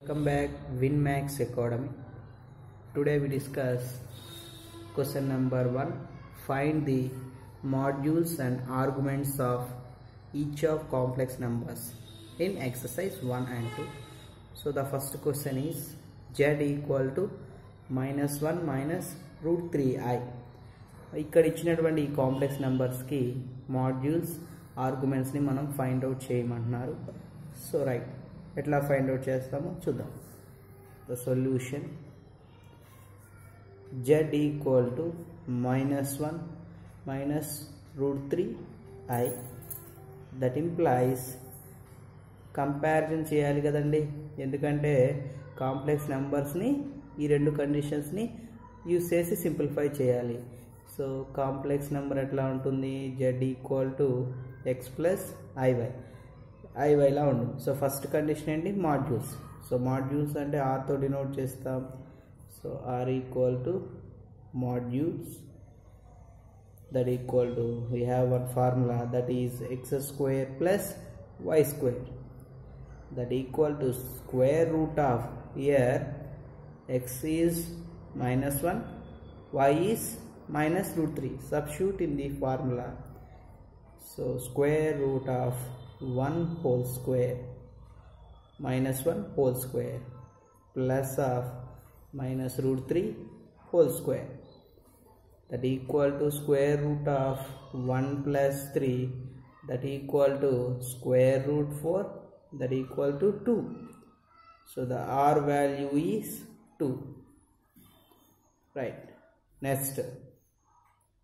Welcome back WinMax Academy. Today we discuss question number 1. Find the modules and arguments of each of complex numbers in exercise 1 and 2. So the first question is z equal to -1 minus root 3i. ఇక్కడ ఇచ్చినటువంటి ఈ complex నెంబర్స్కి modulus ఆర్గ్యుమెంట్స్ని మనం find out చేయమంటున్నారు. So right, ఎట్లా find out చేస్తామో చూద్దాం. The solution z equal to -1 minus root 3i. That implies comparison చేయాలి కదండి, ఎందుకంటే కాంప్లెక్స్ నెంబర్స్ని ఈ రెండు కండిషన్స్ని యూజ్ చేసి సింప్లిఫై చేయాలి. సో కాంప్లెక్స్ నెంబర్ ఎట్లా ఉంటుంది, z equal to x plus ఐవైలా ఉంటుంది. సో ఫస్ట్ కండిషన్ ఏంటి, మాడ్యూల్స్. సో మాడ్యూల్స్ అంటే ఆర్తో డినోట్ చేస్తాం. So r equal to modulus that equal to, we have one formula that is x square plus y square that equal to square root of, here x is -1, y is minus root 3. Substitute in the formula. So square root of 1 whole square minus 1 whole square plus of minus root 3 whole square, that equal to square root of 1 plus 3, that equal to square root 4, that equal to 2. So the r value is 2. Right. Next,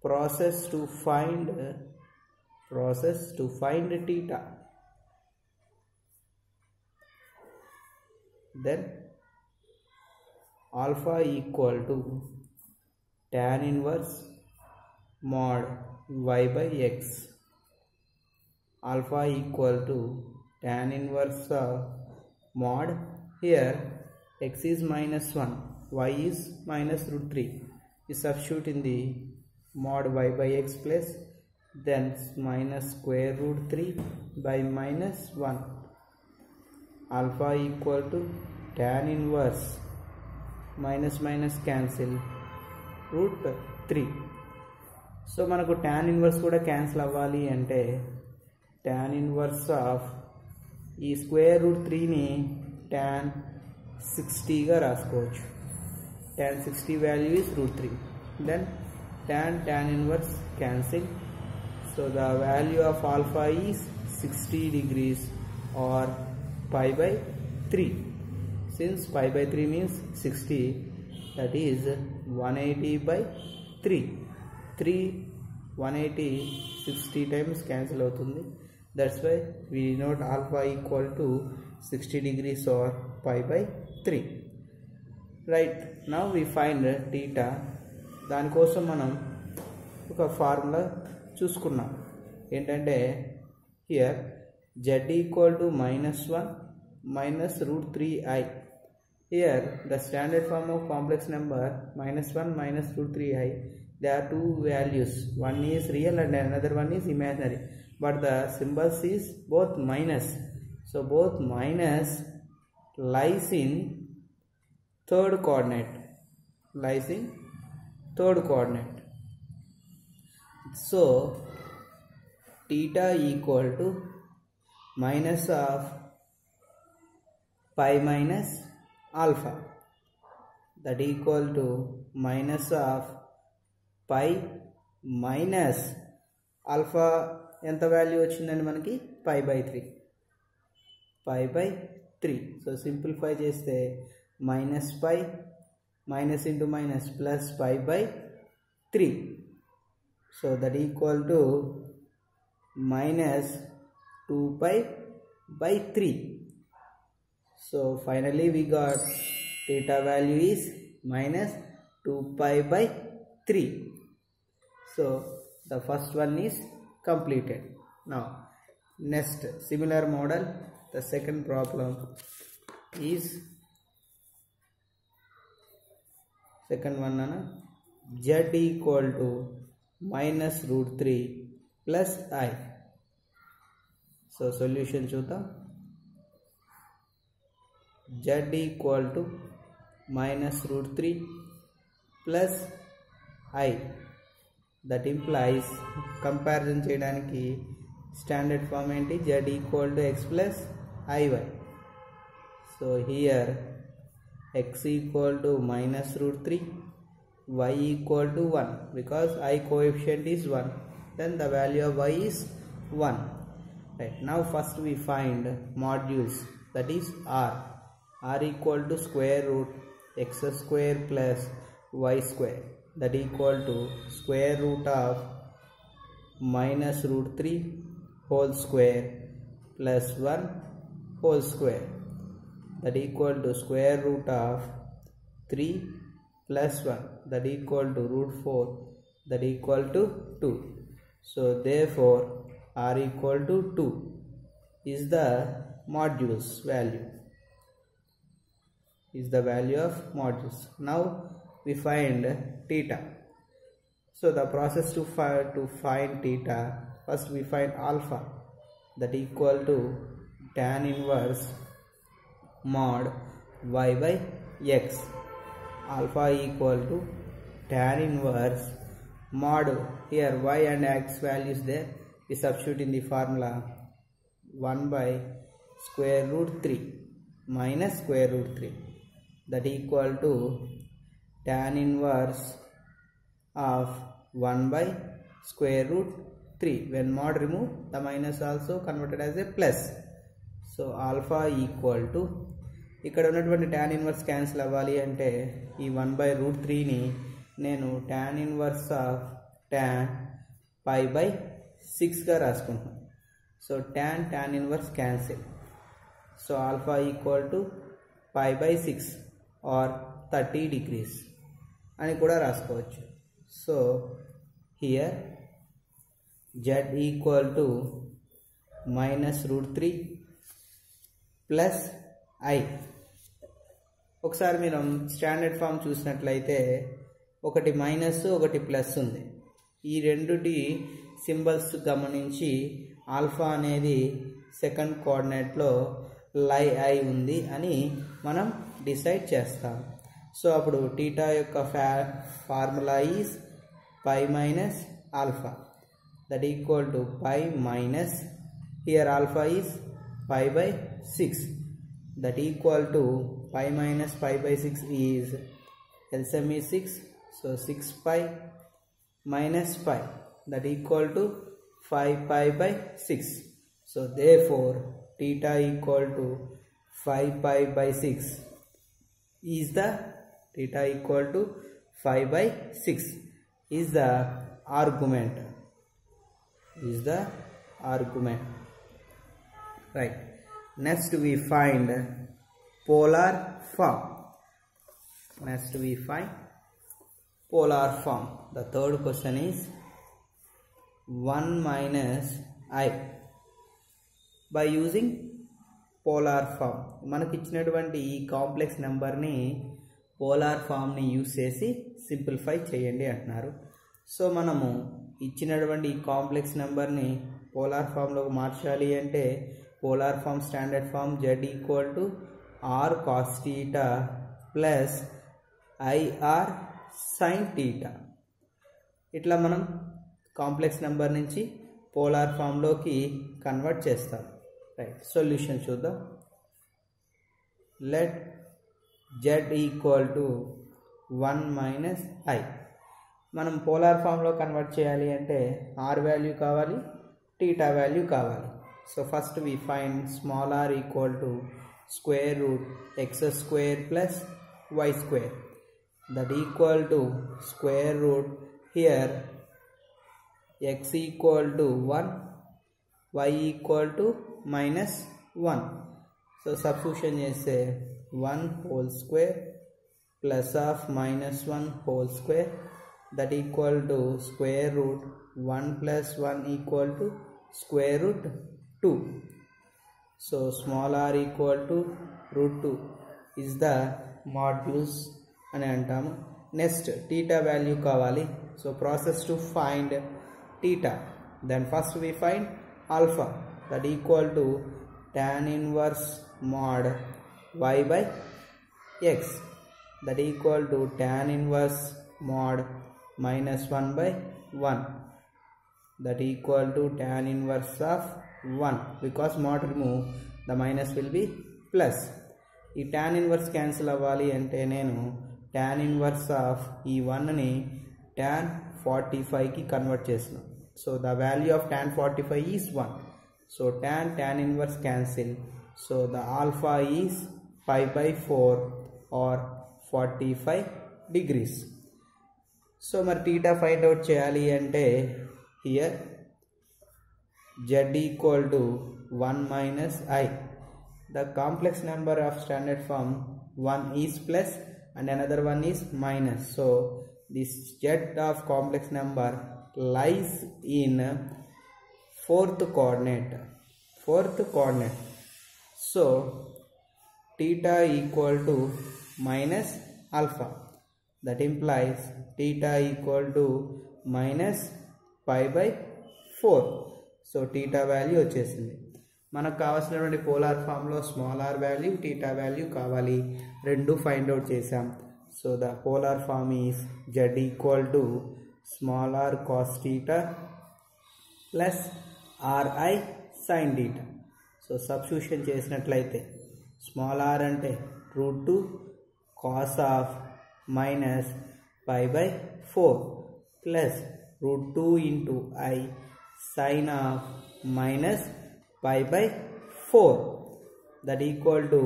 process to find theta. Then alpha equal to tan inverse mod y by x. Alpha equal to tan inverse mod, here x is -1, y is minus root 3. We substitute in the mod y by x plus, then minus square root 3 by minus 1. Alpha equal to tan inverse minus minus cancel root 3. So మనకు tan inverse కూడా cancel అవ్వాలి అంటే tan inverse of ఈ square root 3ని tan 60గా రాసుకోవచ్చు. tan 60 value is root 3. Then tan inverse cancel. So the value of alpha is 60 degrees or pi by 3. Since pi by 3 means 60, that is 180 by 3. 180 60 times cancel అవుతుంది. That's why we denote alpha equal to 60 degrees or pi by 3. Right, now we find theta. దానికోసం మనం ఒక formula చూసుకున్నాం. ఏంటంటే here z equal to -1 minus root 3i. Here the standard form of complex number -1 minus root 3i, there are two values, one is real and another one is imaginary, but the symbols is both minus. So both minus lies in third coordinate, so theta equal to minus of pi minus alpha, that equal to minus of pi minus alpha. ఎంత value వచ్చిందండి మనకి, pi by 3. So simplify చేస్తే minus pi minus into minus plus pi by 3. So that equal to minus 2 pi by 3. So finally we got theta value is minus 2 pi by 3. So the first one is completed. Now next similar model, the second problem is second one, z equal to minus root 3 plus I. So solution చూద్దాం. z equal to minus root 3 plus I. That implies comparison చేయడానికి standard form ఏంటి, z equal to x plus iy. So here x equal to minus root 3, y equal to 1 because I coefficient is 1, then the value of y is 1. Right, now first we find modules, that is r equal to square root x square plus y square, that equal to square root of minus root 3 whole square plus 1 whole square, that equal to square root of 3 plus 1, that equal to root 4, that equal to 2. So therefore r equal to 2 is the modules value, is the value of modules. Now we find theta. So the process to find theta, first we find alpha, that equal to tan inverse mod y by x. Alpha equal to tan inverse mod, here y and x values there, we substitute in the formula 1 by square root 3 minus square root 3, that equal to tan inverse of 1 by square root 3. When mod remove, the minus also converted as a plus. So alpha equal to, ఇక్కడ ఉన్నటువంటి tan inverse cancel అవ్వాలి అంటే ఈ 1 by root 3ని నేను tan inverse of tan pi by 6గా రాసుకుంటున్నాను. So tan inverse cancel. So alpha equal to pi by 6 or 30 degrees అని కూడా రాసుకోవచ్చు. So here z equal to minus root 3 plus I. ఒకసారి మీరు స్టాండర్డ్ ఫామ్ చూసినట్లయితే ఒకటి మైనస్ ఒకటి ప్లస్ ఉంది. ఈ రెండుటి సింబల్స్ గమనించి ఆల్ఫా అనేది సెకండ్ కోఆర్డినేట్లో లై అయి ఉంది అని మనం డిసైడ్ చేస్తాం. సో అప్పుడు టీటా యొక్క formula is pi minus alpha, that equal to pi minus, here alpha is pi by 6, that equal to pi minus pi by 6 is LCM is 6, so 6 pi minus pi, that equal to 5 pi by 6. So therefore theta equal to 5 pi by 6 is the, theta equal to 5 by 6 is the argument, is the argument. Right, next we find polar form. Next we find polar form. The third question is 1 minus I. By using polar form, మనకి ఇచ్చినటువంటి ఈ complex నెంబర్ని polar ఫామ్ని use చేసి simplify చేయండి అంటున్నారు. So మనము ఇచ్చినటువంటి ఈ కాంప్లెక్స్ నెంబర్ని పోలార్ ఫామ్లోకి మార్చాలి అంటే polar form standard form z equal to r cos theta plus ir sin theta. ఇట్లా మనం కాంప్లెక్స్ నెంబర్ నుంచి పోలార్ ఫామ్లోకి కన్వర్ట్ చేస్తాం. రైట్, సొల్యూషన్ చూద్దాం. Let z equal to 1 minus i. మనం పోలార్ ఫామ్లో కన్వర్ట్ చేయాలి అంటే r వాల్యూ కావాలి, theta వాల్యూ కావాలి. So first we find small r equal to square root x square plus y square, that equal to square root, here x equal to 1, y equal to minus 1. So substitution చేస్తే 1 whole square plus of minus 1 whole square, that equal to square root 1 plus 1 equal to square root 2. So small r equal to root 2 is the modules అని అంటాము. Next theta value కావాలి. So process to find theta, then first we find alpha, that equal to tan inverse mod y by x, that equal to tan inverse mod minus 1 by 1, that equal to tan inverse of 1, because mod remove the minus will be plus. ఈ tan inverse cancel అవ్వాలి అంటే నేను tan inverse of ఈ 1ని tan 45కి convert చేసిన. So the value of tan 45 is 1. So tan inverse cancel. So the alpha is pi by 4 or 45 degrees. So మరి theta find out చేయాలి అంటే here z equal to 1 minus I. The complex number of standard form, one is plus and another one is minus. So this z of complex number lies in fourth coordinate. So theta equal to minus alpha, that implies theta equal to minus pi by 4. So theta value వచ్చేసింది. మనకు కావాల్సినటువంటి polar ఫామ్లో small r value theta value కావాలి, రెండు find out చేసాం. So the polar form is z equal to small r cos theta plus ri sin theta. So substitution చేసినట్లయితే small r అంటే √2 cos of minus pi by 4 plus √2 into I sin of minus pi by 4, that equal to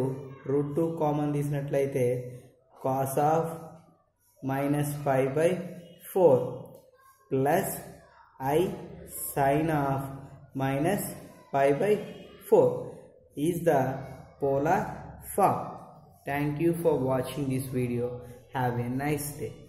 √2 common తీసినట్లయితే cos of minus pi by 4 plus I sin of minus pi by 4 is the polar form. Thank you for watching this video. Have a nice day.